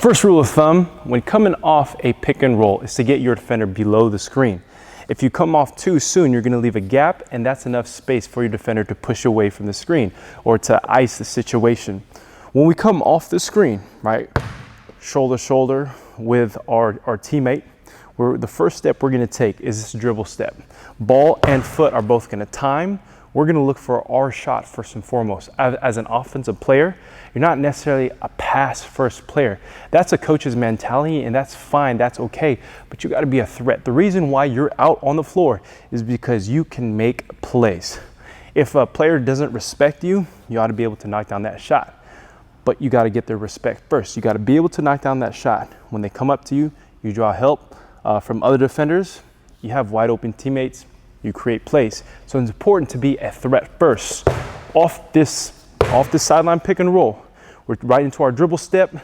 First rule of thumb, when coming off a pick and roll, is to get your defender below the screen. If you come off too soon, you're gonna leave a gap, and that's enough space for your defender to push away from the screen or to ice the situation. When we come off the screen, right, shoulder to shoulder with our teammate, the first step we're gonna take is this dribble step. Ball and foot are both gonna time. We're gonna look for our shot first and foremost. As an offensive player, you're not necessarily a pass first player. That's a coach's mentality, and that's fine, that's okay, but you gotta be a threat. The reason why you're out on the floor is because you can make plays. If a player doesn't respect you, you ought to be able to knock down that shot. But you gotta get their respect first. You gotta be able to knock down that shot. When they come up to you, you draw help from other defenders, you have wide open teammates, you create plays. So it's important to be a threat first. Off this sideline pick and roll, we're right into our dribble step,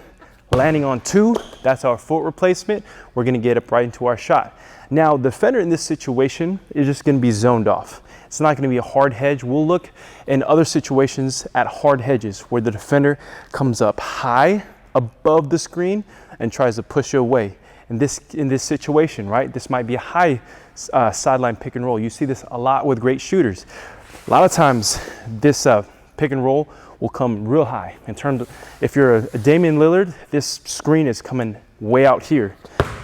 landing on 2, that's our foot replacement. We're gonna get up right into our shot. Now, the defender in this situation is just gonna be zoned off. It's not gonna be a hard hedge. We'll look in other situations at hard hedges where the defender comes up high above the screen and tries to push you away. In this situation, right, this might be a high sideline pick and roll. You see this a lot with great shooters. A lot of times this pick and roll will come real high. In terms of, if you're a Damian Lillard, this screen is coming way out here,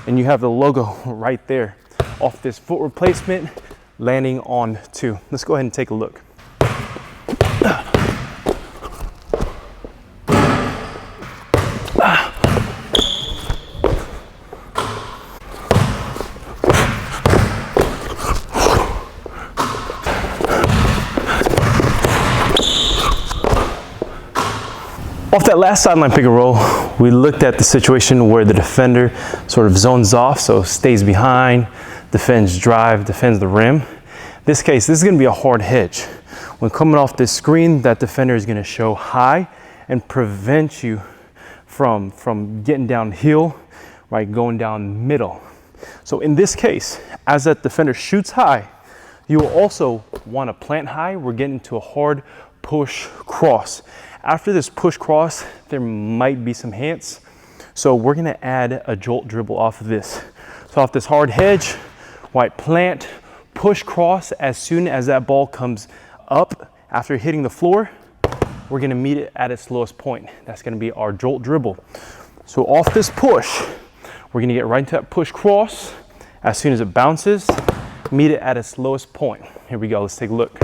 and you have the logo right there. Off this foot replacement, landing on 2. Let's go ahead and take a look. Off that last sideline pick and roll, we looked at the situation where the defender sort of zones off, so stays behind, defends drive, defends the rim. In this case, this is gonna be a hard hedge. When coming off this screen, that defender is gonna show high and prevent you from getting downhill, right, going down middle. So in this case, as that defender shoots high, you will also wanna plant high. We're getting to a hard push cross. After this push cross, there might be some hands. So we're gonna add a jolt dribble off of this. So off this hard hedge, white plant, push cross. As soon as that ball comes up after hitting the floor, we're gonna meet it at its lowest point. That's gonna be our jolt dribble. So off this push, we're gonna get right into that push cross. As soon as it bounces, meet it at its lowest point. Here we go, let's take a look.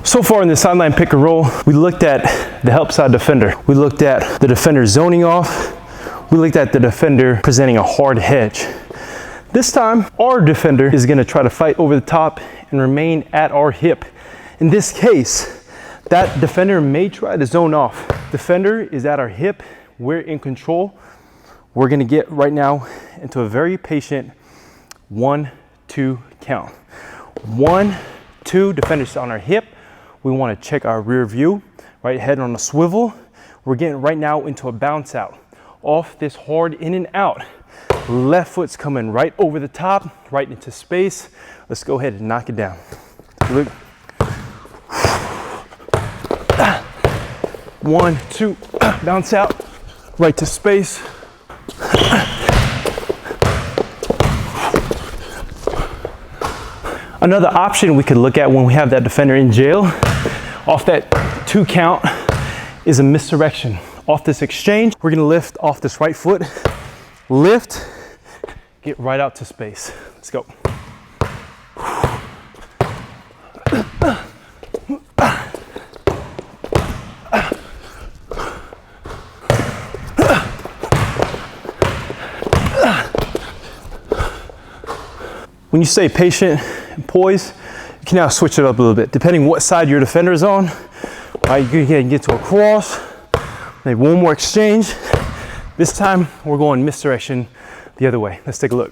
So far in the sideline pick and roll, we looked at the help side defender. We looked at the defender zoning off. We looked at the defender presenting a hard hedge. This time, our defender is gonna try to fight over the top and remain at our hip. In this case, that defender may try to zone off. Defender is at our hip, we're in control. We're gonna get right now into a very patient 1-2 count. 1, 2, defender's on our hip. We wanna check our rear view, right, head on a swivel. We're getting right now into a bounce out. Off this hard in and out. Left foot's coming right over the top, right into space. Let's go ahead and knock it down. Look. 1, 2, bounce out, right to space. Another option we could look at when we have that defender in jail, off that 2 count, is a misdirection. Off this exchange, we're gonna lift off this right foot, lift, get right out to space. Let's go. When you stay patient and poised, you can now switch it up a little bit. Depending what side your defender is on, right, you can get to a cross, maybe one more exchange, This time we're going misdirection the other way. Let's take a look.